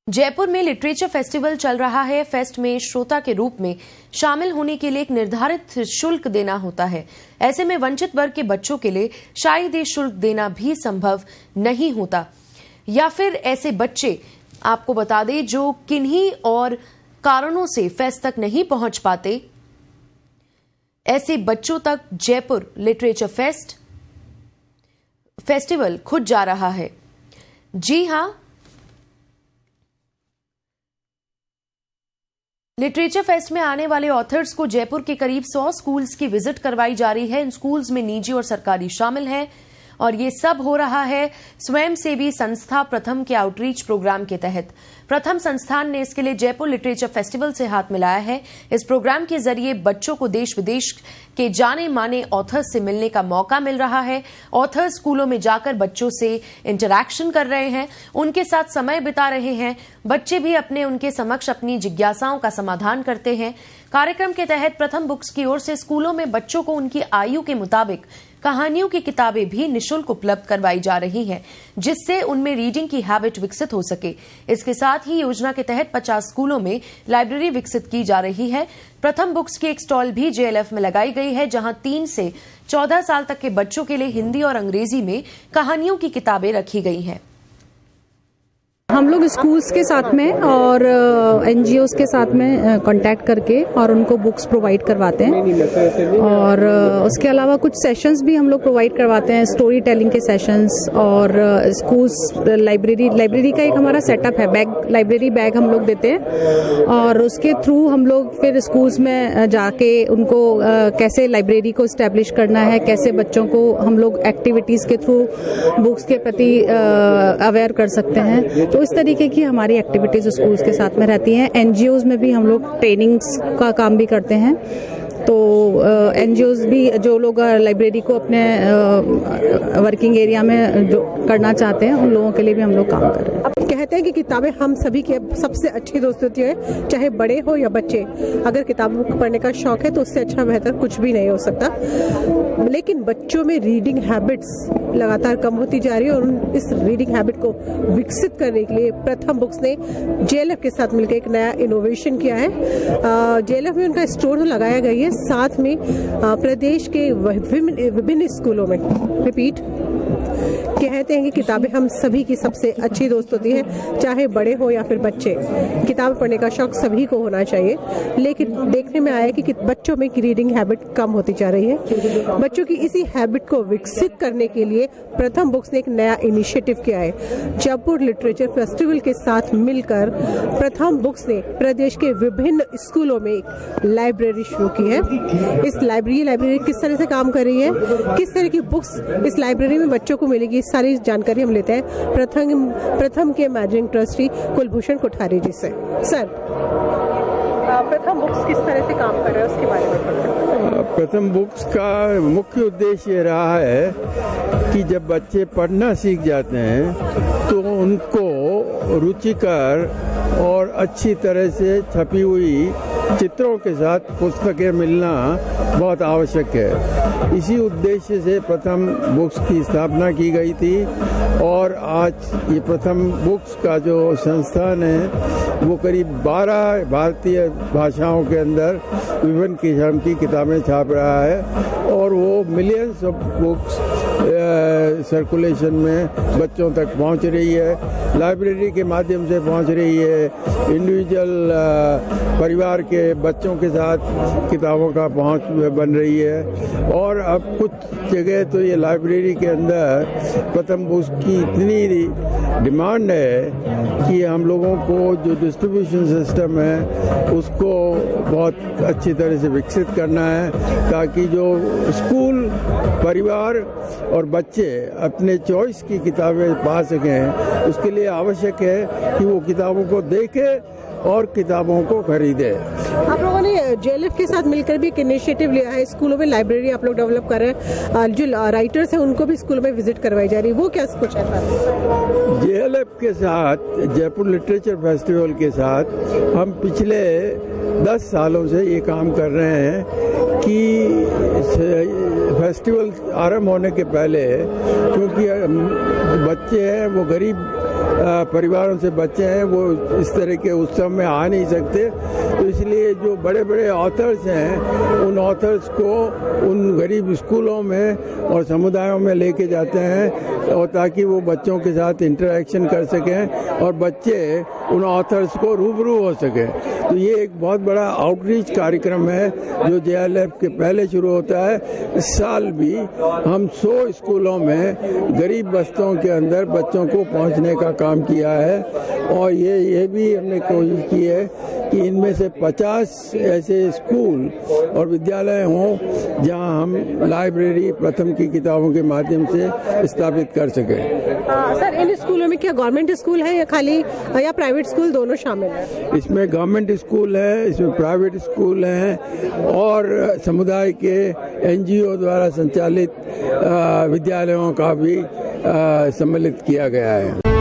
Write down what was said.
जयपुर में literature festival चल रहा है। फेस्ट में श्रोता के रूप में शामिल होने के लिए एक निर्धारित शुल्क देना होता है। ऐसे में वंचित वर्ग के बच्चों के लिए शायद ये शुल्क देना भी संभव नहीं होता, या फिर ऐसे बच्चे आपको बता दें जो किन्हीं और कारणों से फेस्ट तक नहीं पहुंच पाते, ऐसे बच्चों तक जयपुर लिटरेचर फेस्टिवल खुद जा रहा है। जी हां, लिटरेचर फेस्ट में आने वाले ऑथर्स को जयपुर के करीब 100 स्कूल्स की विजिट करवाई जा रही है। इन स्कूल्स में निजी और सरकारी शामिल हैं और ये सब हो रहा है स्वयंसेवी संस्था प्रथम के आउटरीच प्रोग्राम के तहत। प्रथम संस्थान ने इसके लिए जयपुर लिटरेचर फेस्टिवल से हाथ मिलाया है। इस प्रोग्राम के जरिए बच्चों को देश विदेश के जाने माने ऑथर्स से मिलने का मौका मिल रहा है। ऑथर्स स्कूलों में जाकर बच्चों से इंटरैक्शन कर रहे हैं, उनके साथ समय बिता रहे हैं। बच्चे भी उनके समक्ष अपनी जिज्ञासाओं का समाधान करते हैं। कार्यक्रम के तहत प्रथम बुक्स की ओर से स्कूलों में बच्चों को उनकी आयु के मुताबिक कहानियों की किताबें भी निःशुल्क उपलब्ध करवाई जा रही हैं, जिससे उनमें रीडिंग की हैबिट विकसित हो सके। इसके साथ ही योजना के तहत 50 स्कूलों में लाइब्रेरी विकसित की जा रही है। प्रथम बुक्स की एक स्टॉल भी जेएलएफ में लगाई गई है, जहां 3 से 14 साल तक के बच्चों के लिए हिंदी और अंग्रेजी में कहानियों की किताबें रखी गई हैं। हम लोग स्कूल्स के साथ में और एनजीओज के साथ में कांटेक्ट करके और उनको बुक्स प्रोवाइड करवाते हैं, और उसके अलावा कुछ सेशंस भी हम लोग प्रोवाइड करवाते हैं, स्टोरी टेलिंग के सेशंस। और स्कूल्स लाइब्रेरी का एक हमारा सेटअप है, लाइब्रेरी बैग हम लोग देते हैं, और उसके थ्रू हम लोग फिर स्कूल्स में जाके उनको कैसे लाइब्रेरी को इस्टेब्लिश करना है, कैसे बच्चों को हम लोग एक्टिविटीज के थ्रू बुक्स के प्रति अवेयर कर सकते हैं। तो इस तरीके की हमारी एक्टिविटीज स्कूल्स के साथ में रहती हैं। एनजीओज में भी हम लोग ट्रेनिंग्स का काम भी करते हैं। तो एनजीओज भी जो लोग लाइब्रेरी को अपने वर्किंग एरिया में जो करना चाहते हैं, उन लोगों के लिए भी हम लोग काम कर रहे हैं। कहते हैं कि किताबें हम सभी की सबसे अच्छी दोस्त होती है, चाहे बड़े हो या बच्चे। अगर किताबों को पढ़ने का शौक है तो उससे अच्छा बेहतर कुछ भी नहीं हो सकता। लेकिन बच्चों में रीडिंग हैबिट्स लगातार कम होती जा रही है, और इस रीडिंग हैबिट को विकसित करने के लिए प्रथम बुक्स ने जेएलएफ के साथ मिलकर एक नया इनोवेशन किया है। जेएलएफ में उनका स्टोर लगाया गया है, साथ में प्रदेश के विभिन्न स्कूलों में कहते हैं कि किताबें हम सभी की सबसे अच्छी दोस्त होती है, चाहे बड़े हो या फिर बच्चे। किताब पढ़ने का शौक सभी को होना चाहिए, लेकिन देखने में आया कि बच्चों में रीडिंग हैबिट कम होती जा रही है। बच्चों की इसी हैबिट को विकसित करने के लिए प्रथम बुक्स ने एक नया इनिशिएटिव किया है। जयपुर लिटरेचर फेस्टिवल के साथ मिलकर प्रथम बुक्स ने प्रदेश के विभिन्न स्कूलों में एक लाइब्रेरी शुरू की है। इस लाइब्रेरी किस तरह से काम कर रही है, किस तरह की बुक्स इस लाइब्रेरी में बच्चों को मिलेगी, सारी जानकारी हम लेते हैं प्रथम के मैनेजिंग ट्रस्टी कुलभूषण कोठारी जी से। सर, प्रथम बुक्स किस तरह से काम कर रहे हैं उसके बारे में। प्रथम बुक्स का मुख्य उद्देश्य ये रहा है कि जब बच्चे पढ़ना सीख जाते हैं तो उनको रुचिकर और अच्छी तरह से छपी हुई चित्रों के साथ पुस्तकें मिलना बहुत आवश्यक है। इसी उद्देश्य से प्रथम बुक्स की स्थापना की गई थी, और आज ये प्रथम बुक्स का जो संस्थान है वो करीब 12 भारतीय भाषाओं के अंदर विभिन्न किस्म की किताबें छाप रहा है, और वो मिलियंस ऑफ बुक्स सर्कुलेशन में बच्चों तक पहुंच रही है, लाइब्रेरी के माध्यम से पहुंच रही है, इंडिविजुअल परिवार के बच्चों के साथ किताबों का पहुंच बन रही है। और अब कुछ जगह तो ये लाइब्रेरी के अंदर प्रथम बुक्स की इतनी डिमांड है कि हम लोगों को जो डिस्ट्रीब्यूशन सिस्टम है उसको बहुत अच्छी तरह से विकसित करना है, ताकि जो स्कूल, परिवार और बच्चे अपने चॉइस की किताबें पा सकें। उसके लिए आवश्यक है कि वो किताबों को देखें और किताबों को खरीदे। आप लोगों ने जेएलएफ के साथ मिलकर भी एक इनिशिएटिव लिया है, स्कूलों में लाइब्रेरी आप लोग डेवलप कर रहे हैं, जो राइटर्स हैं उनको भी स्कूलों में विजिट करवाई जा रही है, वो क्या कुछ है? जेएलएफ के साथ, जयपुर लिटरेचर फेस्टिवल के साथ हम पिछले 10 सालों से ये काम कर रहे हैं कि फेस्टिवल आरंभ होने के पहले, क्योंकि बच्चे हैं वो गरीब परिवारों से बच्चे हैं वो इस तरह के उत्सव में आ नहीं सकते, तो इसलिए जो बड़े बड़े ऑथर्स हैं उन ऑथर्स को उन गरीब स्कूलों में और समुदायों में लेके जाते हैं और ताकि वो बच्चों के साथ इंटरेक्शन कर सकें और बच्चे उन ऑथर्स को रूबरू हो सकें। तो ये एक बहुत बड़ा आउटरीच कार्यक्रम है जो JLF के पहले शुरू होता है। इस साल भी हम 100 स्कूलों में गरीब बस्तियों के अंदर बच्चों को पहुंचने का काम किया है और ये भी हमने कोशिश की है कि इनमें से 50 ऐसे स्कूल और विद्यालय हों जहां हम लाइब्रेरी प्रथम की किताबों के माध्यम से स्थापित कर सकें। सर, इन स्कूलों में क्या गवर्नमेंट स्कूल है या खाली या प्राइवेट स्कूल दोनों शामिल है? इसमें गवर्नमेंट स्कूल है, इसमें प्राइवेट स्कूल हैं और समुदाय के NGO द्वारा संचालित विद्यालयों का भी सम्मिलित किया गया है।